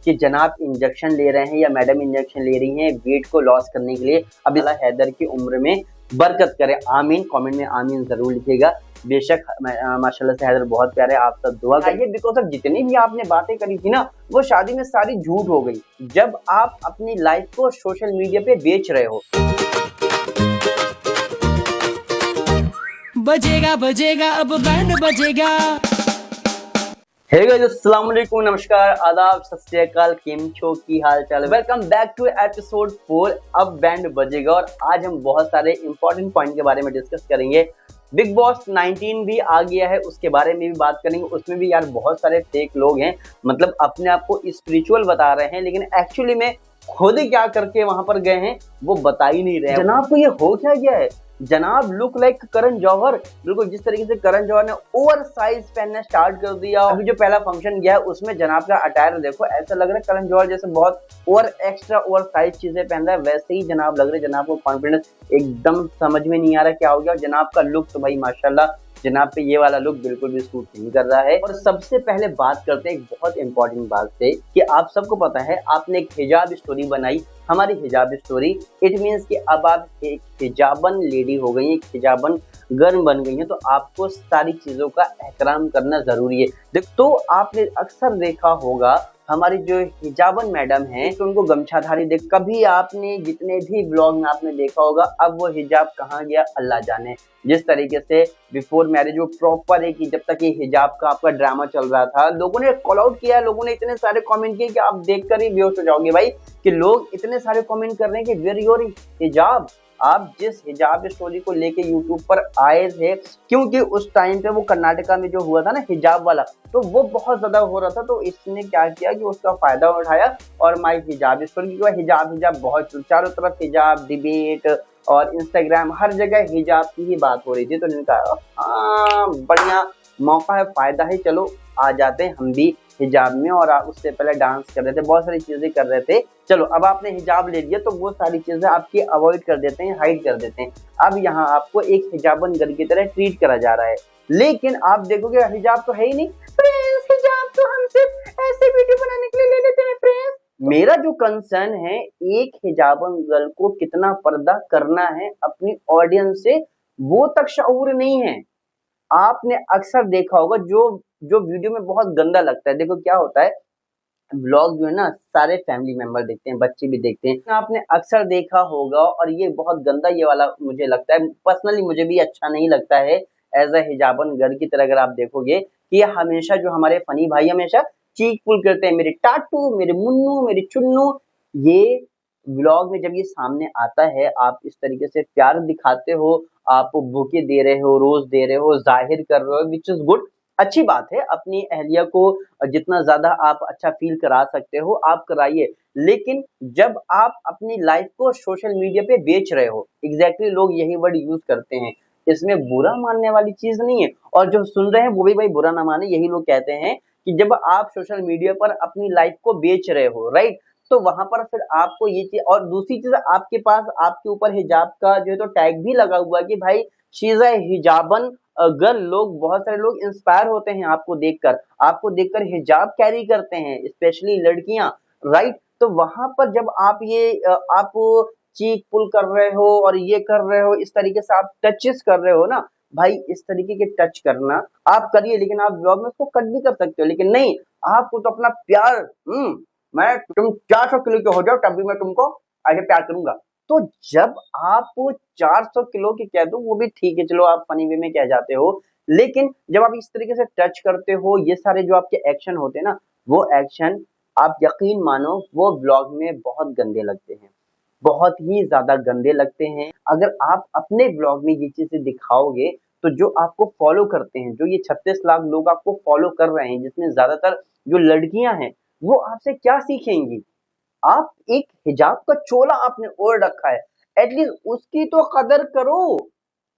कि जनाब इंजेक्शन ले रहे हैं या मैडम इंजेक्शन ले रही हैं वेट को लॉस करने के लिए। अब अल्लाह हैदर की उम्र में बरकत करे, आमीन। कमेंट में आमीन जरूर लिखिएगा। बेशक माशाल्लाह से हैदर बहुत प्यारे, आप सब दुआ करिए। बिकॉज ऑफ जितनी भी आपने बातें करी थी ना, वो शादी में सारी झूठ हो गई जब आप अपनी लाइफ को सोशल मीडिया पे बेच रहे हो। बजेगा बजेगा अब बैंड बजेगा। हे गाइस, अस्सलाम वालेकुम, नमस्कार, आदाब, सत श्री अकाल, केम छो, की हाल चाल है। वेलकम बैक टू एपिसोड 4 अब बैंड बजेगा। और आज हम बहुत सारे इंपॉर्टेंट पॉइंट के बारे में डिस्कस करेंगे। बिग बॉस 19 भी आ गया है, उसके बारे में भी बात करेंगे। उसमें भी यार बहुत सारे फेक लोग हैं, मतलब अपने आप को स्पिरिचुअल बता रहे हैं, लेकिन एक्चुअली में खुद ही क्या करके वहां पर गए हैं वो बता ही नहीं रहे हैं। जनाब को ये हो क्या गया है, जनाब लुक लाइक करण जौहर। बिल्कुल जिस तरीके से करण जौहर ने ओवर साइज पहनना स्टार्ट कर दिया। अभी जो पहला फंक्शन गया है उसमें जनाब का अटायर देखो, ऐसा लग रहा है करण जौहर जैसे बहुत ओवर एक्स्ट्रा ओवर साइज चीजें पहन रहा है, वैसे ही जनाब लग रहे। जनाब को कॉन्फिडेंस एकदम समझ में नहीं आ रहा क्या हो गया। और जनाब का लुक तो भाई माशाल्लाह, जनाब पे ये वाला लुक बिल्कुल भी सूट नहीं कर रहा है। और सबसे पहले बात करते हैं एक बहुत इंपॉर्टेंट बात से कि आप सबको पता है आपने एक हिजाब स्टोरी बनाई, हमारी हिजाब स्टोरी। इट मीन्स कि अब आप एक हिजाबन लेडी हो गई, एक हिजाबन गर्ल बन गई है, तो आपको सारी चीजों का एहतराम करना जरूरी है। तो आपने अक्सर देखा होगा हमारी जो हिजाबन मैडम हैं, तो उनको गमछाधारी देख, कभी आपने जितने भी ब्लॉग में आपने देखा होगा, अब वो हिजाब कहाँ गया अल्लाह जाने। जिस तरीके से बिफोर मैरिज वो प्रॉपर है कि जब तक ये हिजाब का आपका ड्रामा चल रहा था, लोगों ने कॉल आउट किया, लोगों ने इतने सारे कमेंट किए कि आप देखकर ही बेहोश हो जाओगे भाई, कि लोग इतने सारे कमेंट कर रहे हैं कि वेयर योर हिजाब। आप जिस हिजाब स्टोरी को लेके यूट्यूब पर आए थे, क्योंकि उस टाइम पे वो कर्नाटका में जो हुआ था ना हिजाब वाला, तो वो बहुत ज्यादा हो रहा था, तो इसने क्या किया कि उसका फायदा उठाया और माई हिजाब स्टोरी की हिजाब बहुत चारों तरफ हिजाब डिबेट और इंस्टाग्राम हर जगह हिजाब की ही बात हो रही थी। तो इन्होंने कहा हाँ बढ़िया मौका है, फायदा है, चलो आ जाते हैं हम भी हिजाब में। और उससे पहले डांस कर रहे थे, बहुत सारी चीजें कर रहे थे। चलो अब आपने हिजाब ले लिया तो वो सारी चीजें आपकी अवॉइड कर देते हैं, हाइड कर देते हैं। अब यहाँ आपको एक हिजाबन गर्ल की तरह ट्रीट करा जा रहा है, लेकिन आप देखोगे हिजाब तो है ही नहीं। फ्रेंड्स, हिजाब तो हम सिर्फ ऐसे वीडियो बनाने के लिए ले लेते हैं फ्रेंड्स। मेरा जो कंसर्न है, एक हिजाबन गर्ल को कितना पर्दा करना है अपनी ऑडियंस से, वो तक शऊर नहीं है। आपने अक्सर देखा होगा जो जो वीडियो में बहुत गंदा लगता है, देखो क्या होता है, व्लॉग जो है ना सारे फैमिली मेंबर देखते हैं, बच्चे भी देखते हैं, आपने अक्सर देखा होगा। और ये बहुत गंदा ये वाला मुझे लगता है, पर्सनली मुझे भी अच्छा नहीं लगता है एज अ हिजाबन गर्ल की तरह। अगर आप देखोगे कि ये हमेशा जो हमारे फनी भाई हमेशा चीक पुल करते हैं, मेरे टाटू, मेरे मुन्नू, मेरे चुन्नू, ये व्लॉग में जब ये सामने आता है, आप इस तरीके से प्यार दिखाते हो, आप बुके दे रहे हो, रोज दे रहे हो, जाहिर कर रहे हो, विच इज गुड, अच्छी बात है। अपनी अहलिया को जितना ज्यादा आप अच्छा फील करा सकते हो आप कराइए, लेकिन जब आप अपनी लाइफ को सोशल मीडिया पे बेच रहे हो, एग्जैक्टली लोग यही वर्ड यूज करते हैं, इसमें बुरा मानने वाली चीज नहीं है। और जो सुन रहे हैं वो भी भाई बुरा ना माने, यही लोग कहते हैं कि जब आप सोशल मीडिया पर अपनी लाइफ को बेच रहे हो, राइट, तो वहां पर फिर आपको ये चीज, और दूसरी चीज आपके पास आपके ऊपर हिजाब का जो है तो टैग भी लगा हुआ है कि भाई शी इज अ हिजाबन गर्ल। लोग, बहुत सारे लोग इंस्पायर होते हैं आपको देखकर हिजाब कैरी करते हैं, स्पेशली लड़कियां, राइट। तो वहां पर जब आप ये आप चीक पुल कर रहे हो और ये कर रहे हो, इस तरीके से आप टचेस कर रहे हो ना भाई, इस तरीके के टच करना आप करिए, लेकिन आप ब्लॉग में उसको कट भी कर सकते हो, लेकिन नहीं, आपको तो अपना प्यार, मैं तुम 400 किलो के हो जाओ तब भी मैं तुमको ऐसे प्यार करूंगा। तो जब आप 400 किलो की कह दो वो भी ठीक है, चलो आप फनी वे में कह जाते हो, लेकिन जब आप इस तरीके से टच करते हो, ये सारे जो आपके एक्शन होते हैं ना, वो एक्शन आप यकीन मानो वो ब्लॉग में बहुत गंदे लगते हैं, बहुत ही ज्यादा गंदे लगते हैं। अगर आप अपने ब्लॉग में ये चीजें दिखाओगे तो जो आपको फॉलो करते हैं, जो ये 36 लाख लोग आपको फॉलो कर रहे हैं, जिसमें ज्यादातर जो लड़कियां हैं, वो आपसे क्या सीखेंगी। आप एक हिजाब का चोला आपने ओढ़ रखा है, एटलीस्ट उसकी तो कदर करो,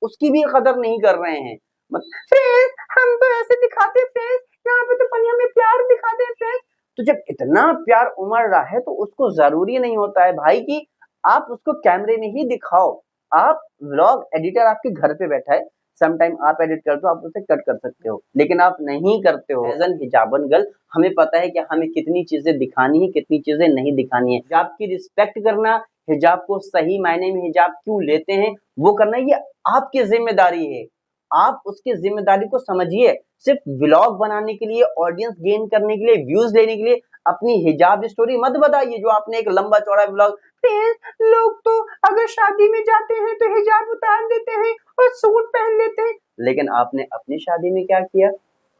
उसकी भी कदर नहीं कर रहे हैं। फ्रेंड्स, हम तो ऐसे दिखाते हैं फ्रेंड्स, यहाँ पे तो फनिया में प्यार दिखाते हैं फ्रेंड्स। तो जब इतना प्यार उमड़ रहा है तो उसको जरूरी नहीं होता है भाई कि आप उसको कैमरे में ही दिखाओ। आप व्लॉग एडिटर आपके घर पे बैठा है, सम टाइम आप एडिट करते हो, आप उसे कट कर सकते हो, लेकिन आप नहीं करते हो। एज एन हिजाबन गर्ल हमें पता है कि हमें कितनी चीजें दिखानी है, कितनी चीजें नहीं दिखानी है। हिजाब की रिस्पेक्ट करना, हिजाब को सही मायने में हिजाब क्यों लेते हैं वो करना, ये आपकी जिम्मेदारी है। आप उसकी जिम्मेदारी को समझिए। सिर्फ व्लॉग बनाने के लिए, ऑडियंस गेन करने के लिए, व्यूज लेने के लिए अपनी हिजाब स्टोरी मत बताइए। जो आपने एक लंबा चौड़ा व्लॉग, लोग तो अगर शादी में जाते हैं तो हिजाब उतार देते हैं और सूट पहन लेते हैं, लेकिन आपने अपनी शादी में क्या किया?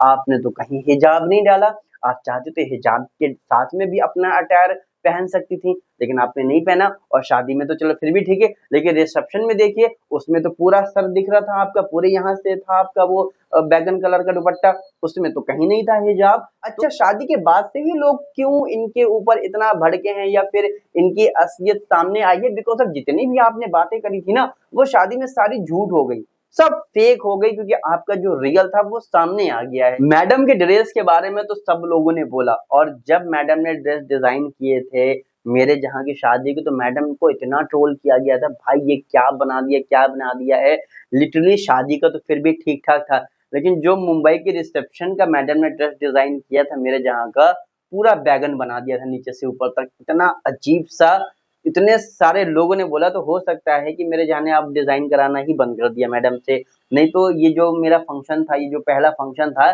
आपने तो कहीं हिजाब नहीं डाला। आप चाहते तो हिजाब के साथ में भी अपना अटायर पहन सकती थी, लेकिन आपने नहीं पहना। और शादी में तो चलो फिर भी ठीक है, लेकिन रिसेप्शन में देखिए, उसमें तो पूरा सर दिख रहा था आपका, पूरे यहाँ से था आपका वो बैगन कलर का दुपट्टा, उसमें तो कहीं नहीं था हिजाब। अच्छा, शादी के बाद से ही लोग क्यों इनके ऊपर इतना भड़के हैं या फिर इनकी असलियत सामने आई है? बिकॉज ऑफ जितनी भी आपने बातें करी थी ना, वो शादी में सारी झूठ हो गई, सब फेक हो गई, क्योंकि आपका जो रियल था वो सामने आ गया है। मैडम के ड्रेस के बारे में तो सब लोगों ने बोला, और जब मैडम ने ड्रेस डिजाइन किए थे मेरे जहाँ की शादी की, तो मैडम को इतना ट्रोल किया गया था, भाई ये क्या बना दिया, क्या बना दिया है। लिटरली शादी का तो फिर भी ठीक ठाक था, लेकिन जो मुंबई के रिसेप्शन का मैडम ने ड्रेस डिजाइन किया था मेरे जहाँ का, पूरा बैगन बना दिया था नीचे से ऊपर तक, इतना अजीब सा। इतने सारे लोगों ने बोला, तो हो सकता है कि मेरे जाने आप डिजाइन कराना ही बंद कर दिया मैडम से। नहीं तो ये जो मेरा फंक्शन था, ये जो पहला फंक्शन था,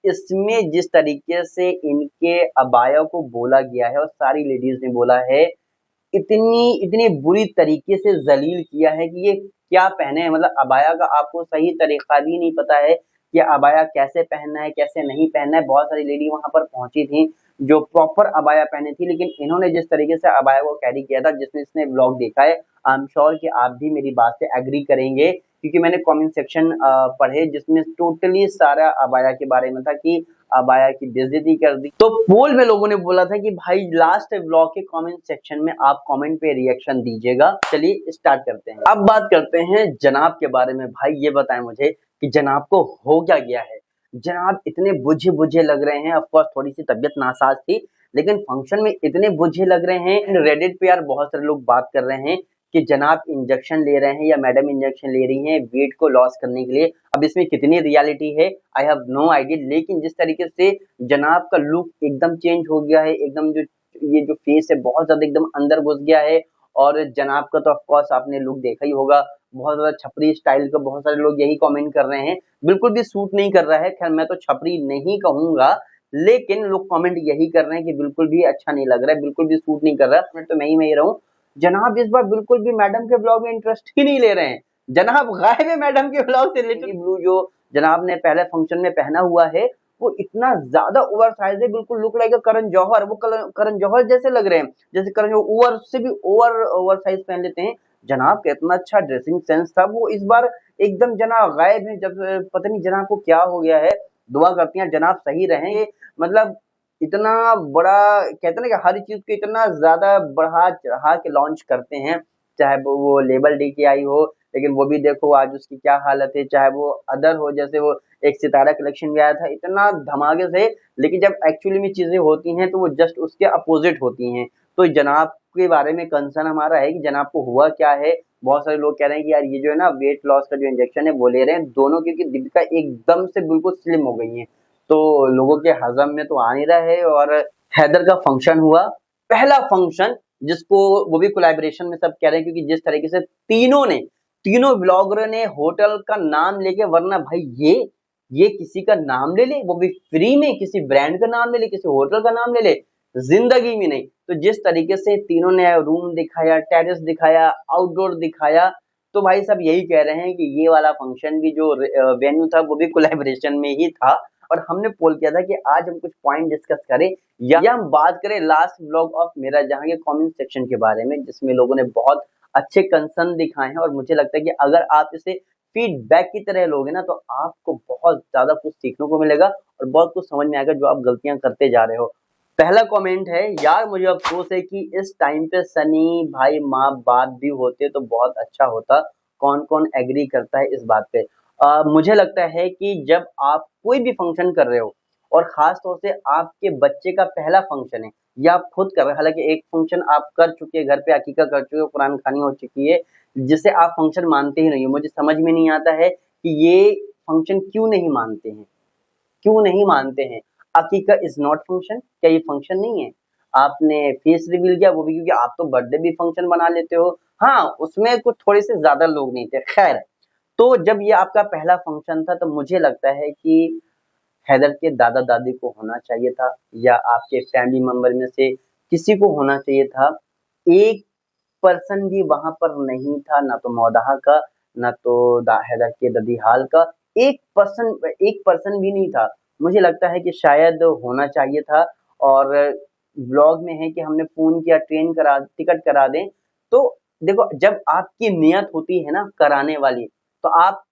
इसमें जिस तरीके से इनके अबाया को बोला गया है और सारी लेडीज ने बोला है, इतनी इतनी बुरी तरीके से जलील किया है कि ये क्या पहने हैं। मतलब अबाया का आपको सही तरीका भी नहीं पता है कि अबाया कैसे पहनना है, कैसे नहीं पहनना है। बहुत सारी लेडी वहां पर पहुंची थी जो प्रॉपर अबाया पहने थी, लेकिन इन्होंने जिस तरीके से अबाया को कैरी किया था, जिसने व्लॉग देखा है, आई एम श्योर कि आप भी मेरी बात से एग्री करेंगे, क्योंकि मैंने कमेंट सेक्शन पढ़े जिसमें टोटली सारा अबाया के बारे में था कि अबाया की बेइज्जती कर दी। तो पोल में लोगों ने बोला था कि भाई लास्ट व्लॉग के कमेंट सेक्शन में आप कमेंट पे रिएक्शन दीजिएगा। चलिए स्टार्ट करते हैं। अब बात करते हैं जनाब के बारे में। भाई ये बताएं मुझे कि जनाब को हो क्या गया है। जनाब इतने बुझे बुझे लग रहे हैं। ऑफ कोर्स थोड़ी सी तबीयत नासाज थी, लेकिन फंक्शन में इतने बुझे लग रहे हैं। रेडिट पे यार बहुत सारे लोग बात कर रहे हैं कि जनाब इंजेक्शन ले रहे हैं या मैडम इंजेक्शन ले रही हैं वेट को लॉस करने के लिए। अब इसमें कितनी रियलिटी है आई हैव नो आइडिया, लेकिन जिस तरीके से जनाब का लुक एकदम चेंज हो गया है, एकदम जो ये जो फेस है बहुत ज्यादा एकदम अंदर घुस गया है। और जनाब का तो ऑफ कोर्स आपने लुक देखा ही होगा, बहुत ज्यादा छपरी स्टाइल का। बहुत सारे लोग यही कमेंट कर रहे हैं, बिल्कुल भी सूट नहीं कर रहा है। खैर मैं तो छपरी नहीं कहूंगा, लेकिन लोग कमेंट यही कर रहे हैं कि बिल्कुल भी अच्छा नहीं लग रहा है, बिल्कुल भी सूट नहीं कर रहा है। तो मैं ही रहूं, जनाब इस बार बिल्कुल भी मैडम के ब्लॉग में इंटरेस्ट ही नहीं ले रहे हैं। जनाब गायब है मैडम के ब्लॉग से। लिटरली ब्लू जो जनाब ने पहले फंक्शन में पहना हुआ है वो इतना ज्यादा ओवर साइज है, बिल्कुल लुक लाइक करण जौहर। वो करण जौहर जैसे लग रहे हैं, जैसे करण जौहर ओवर से भी ओवर साइज पहन लेते हैं। जनाब का इतना अच्छा ड्रेसिंग सेंस था, वो इस बार एकदम जनाब गायब है। जब पता नहीं जनाब को क्या हो गया है। दुआ करती हैं जनाब सही रहें। मतलब इतना बड़ा कहते हैं ना कि हर चीज को इतना ज्यादा बढ़ा चढ़ा के लॉन्च करते हैं, चाहे वो लेबल डी की आई हो, लेकिन वो भी देखो आज उसकी क्या हालत है। चाहे वो अदर हो, जैसे वो एक सितारा कलेक्शन भी आया था इतना धमाके से, लेकिन जब एक्चुअली में चीजें होती हैं तो वो जस्ट उसके अपोजिट होती हैं। तो जनाब के बारे में कंसर्न हमारा है कि जनाब को हुआ क्या है। बहुत सारे लोग कह रहे हैं कि यार ये जो है ना वेट लॉस का जो इंजेक्शन है वो ले रहे हैं दोनों, क्योंकि दीपिका एकदम से बिल्कुल स्लिम हो गई है, तो लोगों के हजम में तो आ नहीं रहा है। और हैदर का फंक्शन हुआ, पहला फंक्शन, जिसको वो भी कोलैबोरेशन में सब कह रहे हैं, क्योंकि जिस तरीके से तीनों व्लॉगर ने होटल का नाम लेके, वरना भाई ये किसी का नाम ले ले, वो भी फ्री में, किसी ब्रांड का नाम ले ले, किसी होटल का नाम ले ले, जिंदगी में नहीं। तो जिस तरीके से तीनों ने रूम दिखाया, टेरेस दिखाया, आउटडोर दिखाया, तो भाई सब यही कह रहे हैं कि ये वाला फंक्शन भी जो वेन्यू था वो भी कोलैबोरेशन में ही था। और हमने पोल किया था कि आज हम कुछ पॉइंट डिस्कस करें या हम बात करें लास्ट व्लॉग ऑफ मेरा जहां के कमेंट सेक्शन के बारे में, जिसमें लोगों ने बहुत अच्छे कंसर्न दिखाए हैं। और मुझे लगता है कि अगर आप इसे फीडबैक की तरह लोगे ना, तो आपको बहुत ज्यादा कुछ सीखने को मिलेगा और बहुत कुछ समझ में आएगा जो आप गलतियां करते जा रहे हो। पहला कमेंट है, यार मुझे अफसोस है कि इस टाइम पे सनी भाई माँ बाप भी होते तो बहुत अच्छा होता। कौन कौन एग्री करता है इस बात पे? मुझे लगता है कि जब आप कोई भी फंक्शन कर रहे हो, और खास तौर से आपके बच्चे का पहला फंक्शन है या आप खुद कर रहे हो, हालांकि एक फंक्शन आप कर चुके हैं, घर पे अकीका कर चुके हो, कुरान खानी हो चुकी है, जिसे आप फंक्शन मानते ही नहीं हो। मुझे समझ में नहीं आता है कि ये फंक्शन क्यों नहीं मानते हैं, क्यों नहीं मानते हैं। अकीका इज नॉट फंक्शन, क्या ये फंक्शन नहीं है। आपने फेस रिवील किया, वो भी क्योंकि आप तो बर्थडे भी फंक्शन बना लेते हो। हाँ, उसमें कुछ थोड़े से ज्यादा लोग नहीं थे, खैर। तो जब ये आपका पहला फंक्शन था तो मुझे लगता है कि हैदर के दादा दादी को होना चाहिए था, या आपके फैमिली मेंबर में से किसी को होना चाहिए था। एक पर्सन भी वहां पर नहीं था, ना तो मौदाहा का, ना तो हैदर के ददीहाल का। एक पर्सन भी नहीं था। मुझे लगता है कि शायद होना चाहिए था। और व्लॉग में है कि हमने फोन किया, टिकट करा दें। तो देखो, जब आपकी नियत होती है ना कराने वाली, तो आप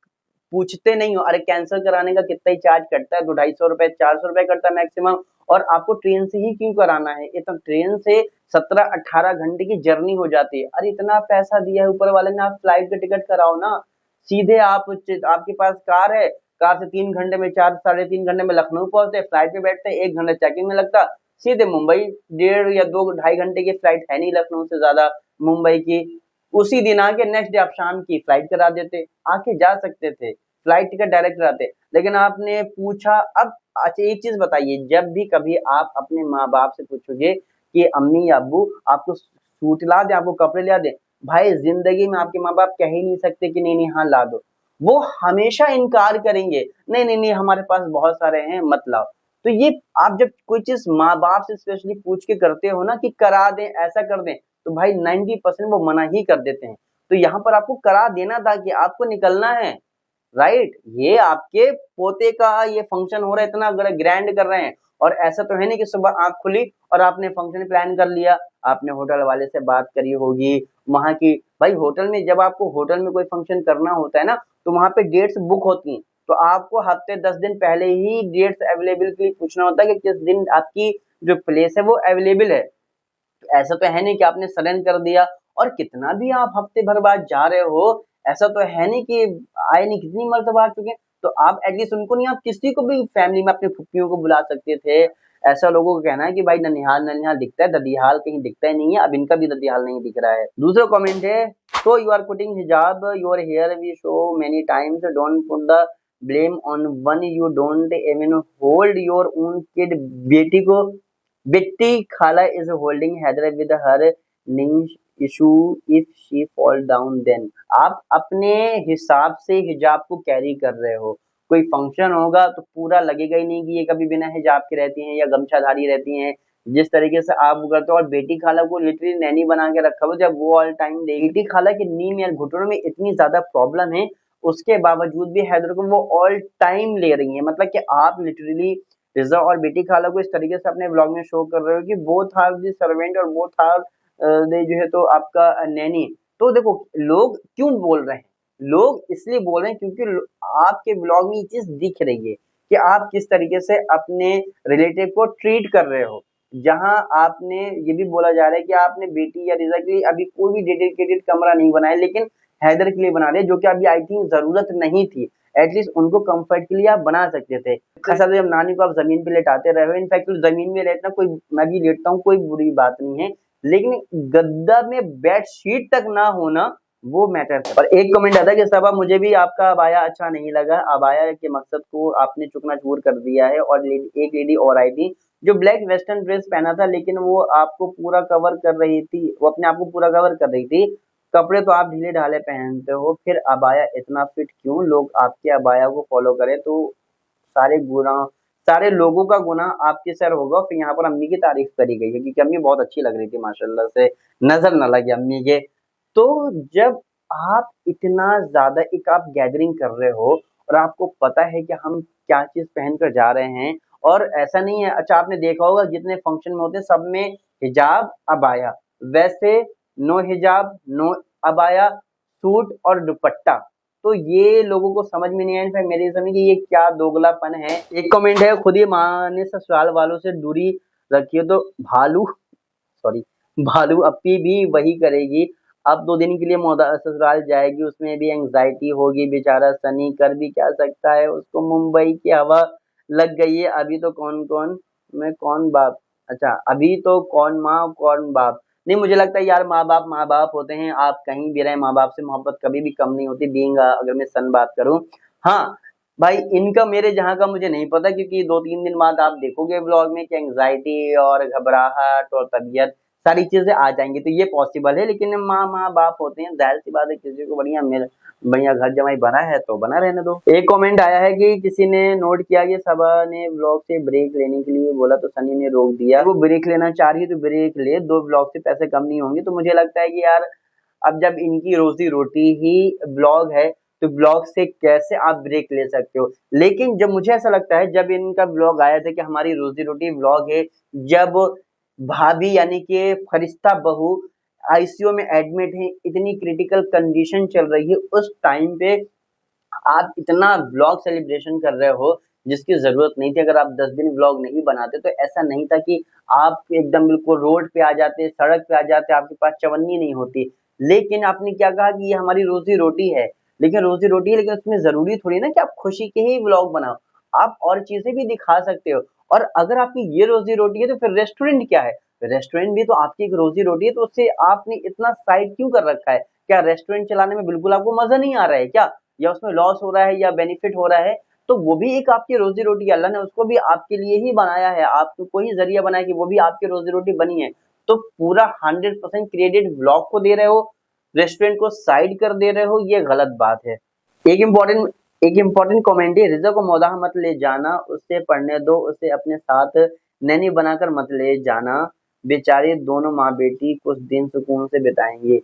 पूछते नहीं हो, अरे कैंसिल कराने का कितना ही चार्ज कटता है, 200-250 रुपए, 400 रुपए कटता है मैक्सिमम, और आपको ट्रेन से ही क्यों कराना है। ये तो ट्रेन से 17-18 घंटे की जर्नी हो जाती है। अरे इतना पैसा दिया है ऊपर वाले ने, आप फ्लाइट का टिकट कराओ ना। सीधे आपके पास कार है, कार से 3 घंटे में, 4 साढ़े 3 घंटे में लखनऊ पहुंचते, फ्लाइट पे बैठते 1 घंटा चेकिंग में लगता, सीधे मुंबई। 1.5 या 2 ढाई घंटे की फ्लाइट है नहीं लखनऊ से ज्यादा मुंबई की। उसी दिन आके नेक्स्ट डे आप शाम की फ्लाइट करा देते, आके जा सकते थे, फ्लाइट टिकट डायरेक्ट कराते। लेकिन आपने पूछा। अब अच्छा एक चीज बताइए, जब भी कभी आप अपने माँ बाप से पूछोगे कि अम्मी या अब्बू आपको सूट ला दे, आपको कपड़े ला दे, भाई जिंदगी में आपके माँ बाप कह ही नहीं सकते कि नहीं नहीं हाँ ला दो। वो हमेशा इनकार करेंगे, नहीं नहीं नहीं हमारे पास बहुत सारे हैं मत लाओ। तो ये आप जब कोई चीज माँ बाप से स्पेशली पूछ के करते हो ना कि करा दें, ऐसा कर दें, तो भाई 90% वो मना ही कर देते हैं। तो यहाँ पर आपको करा देना था कि आपको निकलना है, राइट। ये आपके पोते का ये फंक्शन हो रहा है, इतना ग्रैंड कर रहे हैं। और ऐसा तो है नहीं कि सुबह आंख खुली और आपने फंक्शन प्लान कर लिया। आपने होटल वाले से बात करी होगी वहां की। भाई होटल में, जब आपको होटल में कोई फंक्शन करना होता है ना, तो वहां पे डेट्स बुक होती हैं। तो आपको हफ्ते 10 दिन पहले ही डेट्स अवेलेबल के लिए पूछना होता है कि किस दिन आपकी जो प्लेस है वो अवेलेबल है। ऐसा तो है नहीं कि आपने सडन कर दिया। और कितना भी आप हफ्ते भर बाद जा रहे हो, ऐसा तो है नहीं कि आए नहीं, कितनी मर्तबा आ चुके हैं। तो आप एटलीस्ट उनको नहीं, आप किसी को भी फैमिली में अपनी फुप्पियों को बुला सकते थे। ऐसा लोगों का कहना है कि भाई ननिहाल ननिहाल दिखता है, ददिहाल कहीं दिखता ही नहीं है। अब इनका भी ददिहाल नहीं दिख रहा है। दूसरा कमेंट है, सो यू आर पुटिंग हिजाब your hair we show many times, don't put the blame on one, you don't even hold your own kid. बेटी खाला is holding Heather with her knee issue if she fall down then। आप अपने हिसाब से हिजाब को carry कर रहे हो। कोई फंक्शन होगा तो पूरा लगेगा ही नहीं कि ये कभी बिना हिजाब के रहती हैं या गमछाधारी रहती हैं, जिस तरीके से आप वो करते हो। और बेटी खाला को लिटरली नैनी बना के रखा हो, जब वो ऑल टाइम बेटी खाला की नी में घुटनों में इतनी ज्यादा प्रॉब्लम है, उसके बावजूद भी हैदर को वो ऑल टाइम ले रही है। मतलब कि आप लिटरली रिजा और बेटी खाला को इस तरीके से अपने ब्लॉग में शो कर रहे हो कि बोथ आर दी सर्वेंट और बोथ आर दे जो है तो आपका नैनी। तो देखो लोग क्यों बोल रहे हैं, लोग इसलिए बोल रहे हैं क्योंकि आपके ब्लॉग में ये चीज दिख रही है कि आप किस तरीके से अपने रिलेटिव को ट्रीट कर रहे हो। जहां आपने ये भी बोला जा रहा है कि आपने बेटी या रिजा के लिए अभी कोई भी डेडिकेटेड कमरा नहीं बनाया, लेकिन हैदर के लिए बना रहे, जो कि अभी आई थिंक जरूरत नहीं थी। एटलीस्ट उनको कंफर्ट के लिए आप बना सकते थे। ऐसा तो जब नानी को आप जमीन पे लेटाते रहे हो, इनफैक्ट जमीन में लेटना कोई, मैं भी लेटता हूँ, कोई बुरी बात नहीं है, लेकिन गद्दा में बेडशीट तक ना होना वो मैटर है। और एक कमेंट आता है कि साहब मुझे भी आपका अबाया अच्छा नहीं लगा, अबाया के मकसद को आपने चूर कर दिया है। और एक लेडी और आई थी जो ब्लैक वेस्टर्न ड्रेस पहना था, लेकिन वो आपको पूरा कवर कर रही थी, वो अपने आप को पूरा कवर कर रही थी। कपड़े तो आप ढीले ढाले पहनते हो, फिर अबाया इतना फिट क्यों? लोग आपके अबाया को फॉलो करें तो सारे गुना, सारे लोगों का गुना आपके सर होगा। फिर यहाँ पर अम्मी की तारीफ करी गई है क्योंकि अम्मी बहुत अच्छी लग रही थी माशाल्लाह से, नजर न लगे अम्मी के। तो जब आप इतना ज्यादा एक आप गैदरिंग कर रहे हो और आपको पता है कि हम क्या चीज पहन कर जा रहे हैं, और ऐसा नहीं है, अच्छा आपने देखा होगा जितने फंक्शन में होते हैं सब में हिजाब अबाया, वैसे नो हिजाब नो अबाया, सूट और दुपट्टा। तो ये लोगों को समझ में नहीं आया, इनफैक्ट मेरे समझ कि ये क्या दोगलापन है। एक कमेंट है, खुद ही माँ ने ससुराल वालों से दूरी रखी है तो भालू अपी भी वही करेगी। अब 2 दिन के लिए ससुराल जाएगी, उसमें भी एंग्जाइटी होगी। बेचारा सनी कर भी क्या सकता है, उसको मुंबई की हवा लग गई है। अभी तो कौन कौन में कौन बाप, अच्छा अभी तो कौन माँ कौन बाप। नहीं, मुझे लगता है यार माँ बाप होते हैं, आप कहीं भी रहे, माँ बाप से मोहब्बत कभी भी कम नहीं होती। बीइंग अगर मैं सन बात करूं, हाँ भाई, इनका मेरे जहाँ का मुझे नहीं पता, क्योंकि 2-3 दिन बाद आप देखोगे ब्लॉग में कि एंग्जाइटी और घबराहट और तबीयत सारी चीजें आ जाएंगी, तो ये पॉसिबल है। लेकिन माँ बाप होते हैं, जाहिर सी बात है, किसी को बढ़िया घर जमाई बना है तो बना रहने दो। एक कमेंट आया है कि किसी ने नोट किया कि सबा ने ब्लॉग से ब्रेक लेने के लिए बोला तो सनी ने रोक दिया। वो ब्रेक लेना चाह रही है तो ब्रेक ले, 2 ब्लॉग से पैसे कम नहीं होंगे। तो मुझे लगता है कि यार, अब जब इनकी रोजी रोटी ही ब्लॉग है तो ब्लॉग से कैसे आप ब्रेक ले सकते हो। लेकिन जब मुझे ऐसा लगता है, जब इनका ब्लॉग आया था कि हमारी रोजी रोटी ब्लॉग है, जब भाभी यानी कि फरिश्ता बहू आईसीयू में एडमिट है, इतनी क्रिटिकल कंडीशन चल रही है, उस टाइम पे आप इतना व्लॉग सेलिब्रेशन कर रहे हो जिसकी जरूरत नहीं थी। अगर आप 10 दिन व्लॉग नहीं बनाते तो ऐसा नहीं था कि आप एकदम बिल्कुल रोड पे आ जाते, सड़क पे आ जाते, आपके पास चवन्नी नहीं होती। लेकिन आपने क्या कहा कि ये हमारी रोजी रोटी है, लेकिन रोजी रोटी है, लेकिन उसमें जरूरी थोड़ी ना कि आप खुशी के ही व्लॉग बनाओ, आप और चीजें भी दिखा सकते हो। और अगर आपकी ये रोजी रोटी है तो फिर रेस्टोरेंट क्या है? रेस्टोरेंट भी तो आपकी एक रोजी रोटी है, तो उससे आपने इतना साइड क्यों कर रखा है? क्या रेस्टोरेंट चलाने में बिल्कुल आपको मजा नहीं आ रहा है क्या? या उसमें लॉस हो रहा है या बेनिफिट हो रहा है? तो वो भी एक आपकी रोजी रोटी है, अल्लाह ने उसको भी आपके लिए ही बनाया है, आपको ही जरिया बनाया कि वो भी आपकी रोजी रोटी बनी है। तो पूरा 100% क्रेडिट ब्लॉग को दे रहे हो, रेस्टोरेंट को साइड कर दे रहे हो, ये गलत बात है। एक इम्पोर्टेंट एक इम्पोर्टेंट कमेंट है, रिजा को मौदाह मत ले जाना, उससे पढ़ने दो, उसे अपने साथ नैनी बनाकर मत ले जाना, बेचारे दोनों माँ बेटी कुछ दिन सुकून से बिताएंगे।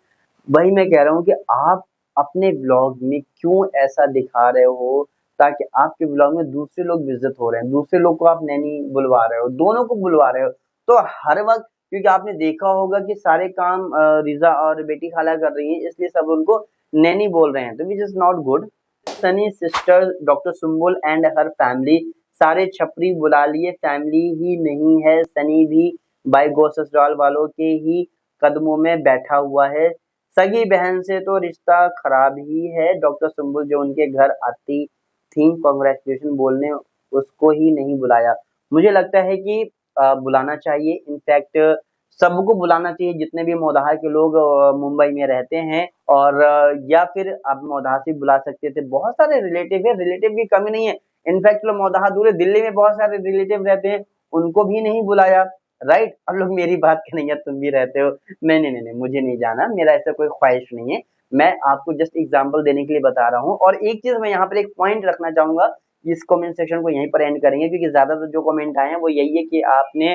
वही मैं कह रहा हूँ कि आप अपने ब्लॉग में क्यों ऐसा दिखा रहे हो ताकि आपके ब्लॉग में दूसरे लोग विजिट हो रहे हैं, दूसरे लोग को आप नैनी बुलवा रहे हो, दोनों को बुलवा रहे हो। तो हर वक्त, क्योंकि आपने देखा होगा कि सारे काम रिजा और बेटी खाला कर रही है, इसलिए सब उनको नैनी बोल रहे हैं, तो which is not good. Sunny sister doctor Sumbul and her family सारे छपरी बुला लिए, फैमिली ही नहीं है, सनी भी बाई गो ससुराल वालों के ही कदमों में बैठा हुआ है, सगी बहन से तो रिश्ता खराब ही है। डॉक्टर सुम्बुल जो उनके घर आती थी कांग्रेचुलेशन बोलने, उसको ही नहीं बुलाया। मुझे लगता है कि बुलाना चाहिए, इनफैक्ट सबको बुलाना चाहिए, जितने भी मौदाहा के लोग मुंबई में रहते हैं, और या फिर आप मौदाहा से बुला सकते थे। बहुत सारे रिलेटिव है, रिलेटिव की कमी नहीं है। इनफैक्ट लोग मौदाहा दूर है, दिल्ली में बहुत सारे रिलेटिव रहते हैं, उनको भी नहीं बुलाया, राइट? अब लोग मेरी बात करेंगे, तुम भी रहते हो, नहीं नहीं नहीं, मुझे नहीं जाना, मेरा ऐसा कोई ख्वाहिश नहीं है। मैं आपको जस्ट एग्जांपल देने के लिए बता रहा हूँ। और एक चीज मैं यहाँ पर एक पॉइंट रखना चाहूंगा, इस कमेंट सेक्शन को यहीं पर एंड करेंगे, क्योंकि ज्यादातर जो कमेंट आए हैं वो यही है कि आपने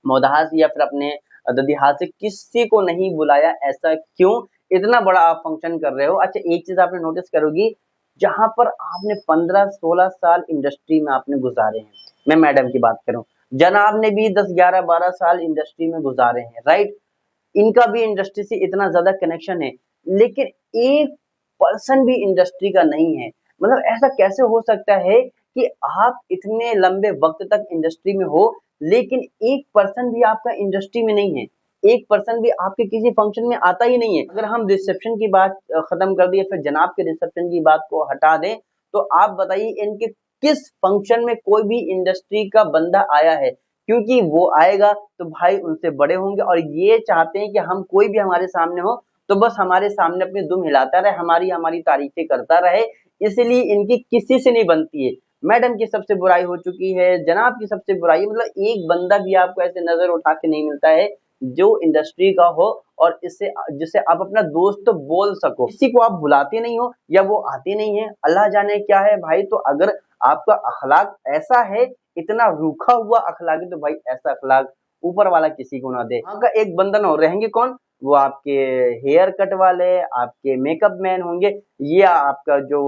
मौदाहा से या फिर अपने ददीहाल से किसी को नहीं बुलाया, ऐसा क्यों? इतना बड़ा आप फंक्शन कर रहे हो। अच्छा, एक चीज आपने नोटिस करोगी, जहां पर आपने 15-16 साल इंडस्ट्री में आपने गुजारे हैं, मैं मैडम की बात करूं, जनाब ने भी 10-11-12 साल इंडस्ट्री में गुजारे हैं, राइट? इनका भी इंडस्ट्री से इतना ज्यादा कनेक्शन है, लेकिन एक पर्सन भी इंडस्ट्री का नहीं है। मतलब ऐसा कैसे हो सकता है कि आप इतने लंबे वक्त तक इंडस्ट्री में हो, लेकिन एक पर्सन भी आपका इंडस्ट्री में नहीं है, एक पर्सन भी आपके किसी फंक्शन में आता ही नहीं है। अगर हम रिसेप्शन की बात खत्म कर दिए, फिर जनाब के रिसेप्शन की बात को हटा दें, तो आप बताइए इनके किस फंक्शन में कोई भी इंडस्ट्री का बंदा आया है? क्योंकि वो आएगा तो भाई उनसे बड़े होंगे, और ये चाहते हैं कि हम कोई भी हमारे सामने हो तो बस हमारे सामने अपनी दुम हिलाता रहे, हमारी हमारी तारीफें करता रहे, इसलिए इनकी किसी से नहीं बनती है। मैडम की सबसे बुराई हो चुकी है, जनाब की सबसे बुराई, मतलब एक बंदा भी आपको ऐसे नजर उठा के नहीं मिलता है जो इंडस्ट्री का हो और इससे जिसे आप अपना दोस्त तो बोल सको। किसी को आप बुलाते नहीं हो या वो आते नहीं है, अल्लाह जाने क्या है भाई। तो अगर आपका अखलाक ऐसा है, इतना रूखा हुआ अखलाक है, तो भाई ऐसा अखलाक ऊपर वाला किसी को ना दे। वहां का एक बंधन हो, रहेंगे कौन? वो आपके हेयर कट वाले, आपके मेकअप मैन होंगे, या आपका जो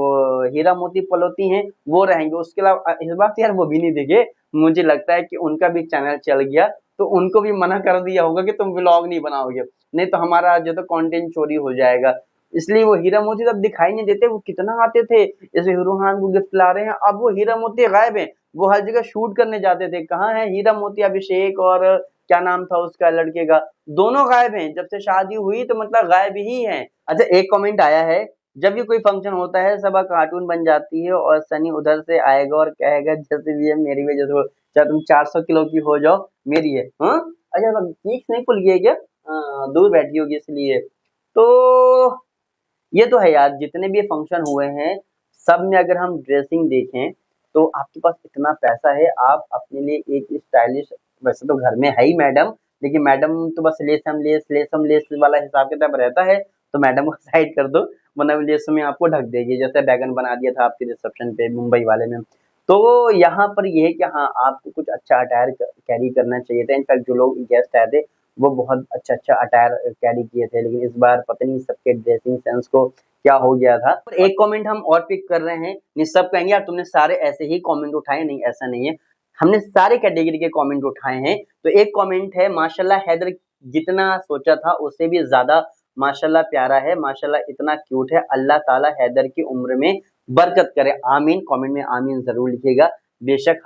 हीरा मोती पलोती हैं वो रहेंगे। उसके अलावा इस बात यार वो भी नहीं दिखे, मुझे लगता है कि उनका भी चैनल चल गया तो उनको भी मना कर दिया होगा कि तुम व्लॉग नहीं बनाओगे, नहीं तो हमारा जो तो कंटेंट चोरी हो जाएगा। इसलिए वो हीरा मोती तब दिखाई नहीं देते, वो कितना आते थे, जैसे हीरो खान को गिफ्ट ला रहे हैं, अब वो हीरा मोती गायब है। वो हर जगह शूट करने जाते थे, कहाँ है हीरा मोती? अभिषेक और क्या नाम था उसका लड़के का, दोनों गायब हैं, जब से शादी हुई तो मतलब गायब ही हैं। अच्छा, एक कमेंट आया है, जब भी कोई फंक्शन होता है सब कार्टून बन जाती है और सनी उधर से आएगा और कहेगा जैसे भी है मेरी वजह से हो, चाहे तुम 400 किलो की हो जाओ मेरी है। हाँ, अच्छा, ठीक नहीं भूल गए क्या? दूर बैठी होगी इसलिए। तो ये तो है यार, जितने भी फंक्शन हुए हैं सब में अगर हम ड्रेसिंग देखें तो आपके पास इतना पैसा है, आप अपने लिए एक स्टाइलिश, वैसे तो घर में है ही मैडम, लेकिन मैडम तो बस लेसम लेस वाला हिसाब किताब रहता है, तो मैडम को साइड कर दो, वरना लेसों में आपको ढक देगी, जैसे बैगन बना दिया था आपके रिसेप्शन पे मुंबई वाले में। तो यहाँ पर ये है कि हाँ, आपको कुछ अच्छा अटायर कैरी करना चाहिए था। इनफैक्ट जो लोग गेस्ट आए थे वो बहुत अच्छा अटायर कैरी किए थे, लेकिन इस बार पता नहीं सबके ड्रेसिंग सेंस को क्या हो गया था। एक कमेंट हम और पिक कर रहे हैं, नहीं सब कहेंगे यार तुमने सारे ऐसे ही कमेंट उठाए, नहीं ऐसा नहीं है, हमने सारे कैटेगरी के कमेंट उठाए हैं। तो एक कमेंट है, माशाल्लाह हैदर जितना सोचा था उससे भी ज्यादा माशाल्लाह प्यारा है, माशाल्लाह इतना क्यूट है, अल्लाह ताला हैदर की उम्र में बरकत करे, आमीन। कमेंट में आमीन जरूर लिखिएगा। बेशक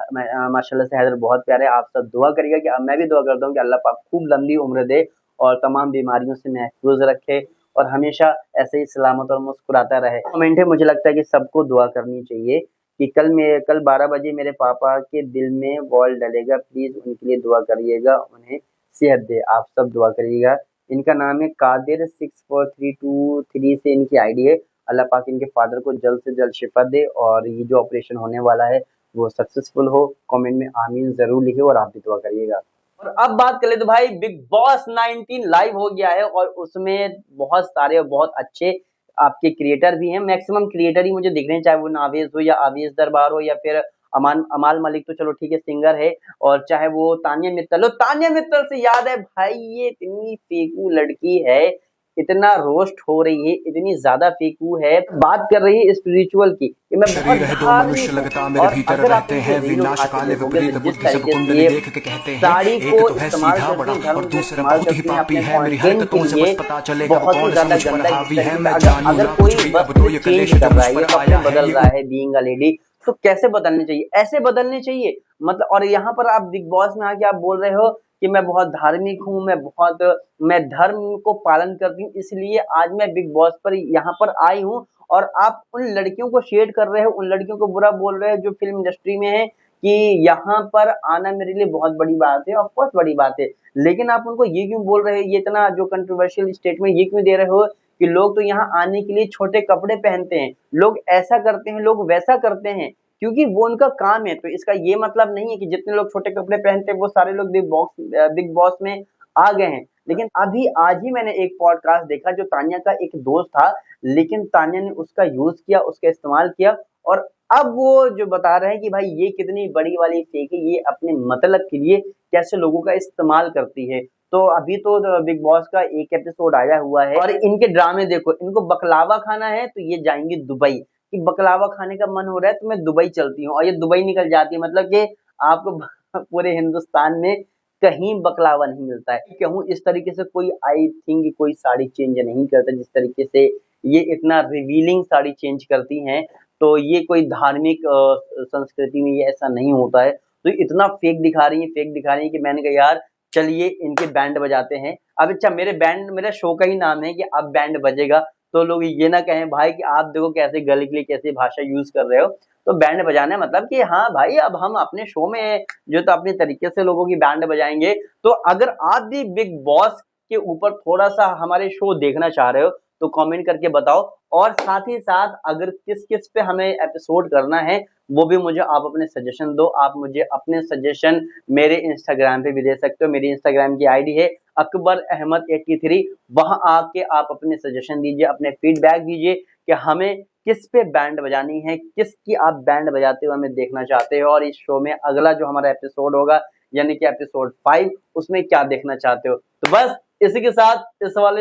माशाल्लाह से हैदर बहुत प्यारे, आप सब दुआ करिएगा कि मैं भी दुआ करता हूँ कि अल्लाह पाक खूब लंबी उम्र दे और तमाम बीमारियों से महफूज रखे और हमेशा ऐसे ही सलामत और मुस्कुराता रहे। कमेंट है, मुझे लगता है कि सबको दुआ करनी चाहिए कि कल 12 बजे मेरे पापा के दिल में बॉल डलेगा, प्लीज उनके लिए दुआ करिएगा, उन्हें सेहत दे, आप सब दुआ करिएगा। इनका नाम है कादिर 64323 से इनकी आईडी है। अल्लाह पाक इनके फादर को जल्द से जल्द शिफा दे और ये जो ऑपरेशन होने वाला है वो सक्सेसफुल हो। कमेंट में आमीन जरूर लिखे और आप भी दुआ करिएगा। और अब बात कर ले तो भाई बिग बॉस 19 लाइव हो गया है और उसमें बहुत सारे और बहुत अच्छे आपके क्रिएटर भी हैं। मैक्सिमम क्रिएटर ही मुझे दिख रहे हैं, चाहे वो नावेज हो या आवेश दरबार हो या फिर अमाल मलिक, तो चलो ठीक है सिंगर है, और चाहे वो तानिया मित्तल हो। तानिया मित्तल से याद है भाई, ये इतनी फेकू लड़की है, इतना रोस्ट हो रही है, इतनी ज्यादा फेकू है। बात कर रही है स्पिरिचुअल की कि मैं बहुत मनुष्य लगता मेरे भीतर रहते हैं, विनाश काले विपरीत बुद्धि सब कुंडली देख के कहते हैं, साड़ी एक को तो है इस्तेमाल सीधा करती बड़ा हैं, और दूसरा इस्तेमाल बहुत ही करती हैं पापी अपने है। मेरी कंटेंट हरकतों के से लिए बस पता चलेगा बहुत ही कौन ज्यादा समझ पर गंदा हावी है। मैं अगर जानू ना कोई कुछ भी, बस अब तो ये चेंज कलेश कर जो रहा मुझ है, ये पर कपड़े आया है बदल ये रहा है बीइंग अ लेडी, तो कैसे बदलनी चाहिए, ऐसे बदलनी चाहिए मतलब। और यहाँ पर आप बिग बॉस में आके आप बोल रहे हो कि मैं बहुत धार्मिक हूँ, मैं धर्म को पालन करती हूँ, इसलिए आज मैं बिग बॉस पर यहाँ पर आई हूँ, और आप उन लड़कियों को शेड कर रहे हो, उन लड़कियों को बुरा बोल रहे हो जो फिल्म इंडस्ट्री में है कि यहाँ पर आना मेरे लिए बहुत बड़ी बात है, ऑफ कोर्स बड़ी बात है, लेकिन आप उनको ये क्यों बोल रहे हो, ये इतना जो कंट्रोवर्शियल स्टेटमेंट ये क्यों दे रहे हो कि लोग तो यहाँ आने के लिए छोटे कपड़े पहनते हैं, लोग ऐसा करते हैं, लोग वैसा करते हैं, क्योंकि वो उनका काम है। तो इसका ये मतलब नहीं है कि जितने लोग छोटे कपड़े पहनते हैं वो सारे लोग बिग बॉस में आ गए हैं। लेकिन अभी आज ही मैंने एक पॉडकास्ट देखा जो तानिया का एक दोस्त था, लेकिन तानिया ने उसका यूज किया, उसका इस्तेमाल किया, और अब वो जो बता रहे हैं कि भाई ये कितनी बड़ी वाली फेक है, ये अपने मतलब के लिए कैसे लोगों का इस्तेमाल करती है। तो अभी तो बिग बॉस का एक एपिसोड आया हुआ है और इनके ड्रामे देखो, इनको बकलावा खाना है तो ये जाएंगी दुबई, कि बकलावा खाने का मन हो रहा है तो मैं दुबई चलती हूँ, और ये दुबई निकल जाती है। मतलब कि आपको पूरे हिंदुस्तान में कहीं बकलावा नहीं मिलता है। कहूँ इस तरीके से कोई आई थिंक कोई साड़ी चेंज नहीं करता जिस तरीके से ये इतना रिवीलिंग साड़ी चेंज करती हैं। तो ये कोई धार्मिक संस्कृति में ये ऐसा नहीं होता है। तो इतना फेक दिखा रही है कि मैंने कहा यार चलिए इनके बैंड बजाते हैं। अब अच्छा मेरे शो का ही नाम है कि अब बैंड बजेगा, तो लोग ये ना कहें भाई कि आप देखो कैसे गले के लिए कैसे भाषा यूज कर रहे हो। तो बैंड बजाना मतलब कि हाँ भाई अब हम अपने शो में जो तो अपने तरीके से लोगों की बैंड बजाएंगे। तो अगर आप भी बिग बॉस के ऊपर थोड़ा सा हमारे शो देखना चाह रहे हो तो कमेंट करके बताओ, और साथ ही साथ अगर किस किस पे हमें एपिसोड करना है वो भी मुझे आप अपने सजेशन दो। आप मुझे अपने सजेशन मेरे इंस्टाग्राम पे भी दे सकते हो। मेरी इंस्टाग्राम की आईडी है अकबर अहमद 83। वहां आके आप अपने सजेशन दीजिए, अपने फीडबैक दीजिए कि हमें किस पे बैंड बजानी है, किसकी आप बैंड बजाते हुए हमें देखना चाहते हो, और इस शो में अगला जो हमारा एपिसोड होगा यानी कि एपिसोड 5 उसमें क्या देखना चाहते हो। तो बस इसी के साथ इस वाले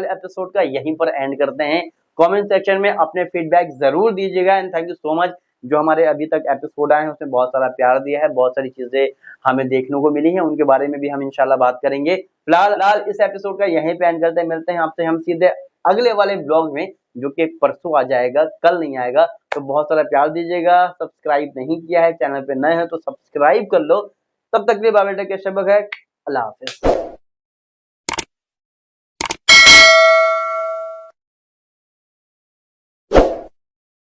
एपिसोड का यहीं पर एंड करते हैं। कमेंट सेक्शन में अपने फीडबैक जरूर दीजिएगा, and thank you so much जो हमारे अभी तक एपिसोड आए हैं उसमें बहुत सारा प्यार दिया है, बहुत सारी चीजें हमें देखने को मिली हैं, उनके बारे में भी हम इंशाल्लाह बात करेंगे। फिलहाल इस एपिसोड का यहीं पे एंड करते हैं, मिलते हैं आपसे हम सीधे अगले वाले ब्लॉग में जो कि परसों आ जाएगा, कल नहीं आएगा। तो बहुत सारा प्यार दीजिएगा। सब्सक्राइब नहीं किया है, चैनल पे नए हो तो सब्सक्राइब कर लो। तब तक के लिए बाय बाय, टेक केयर, शब है, अल्लाह हाफिज।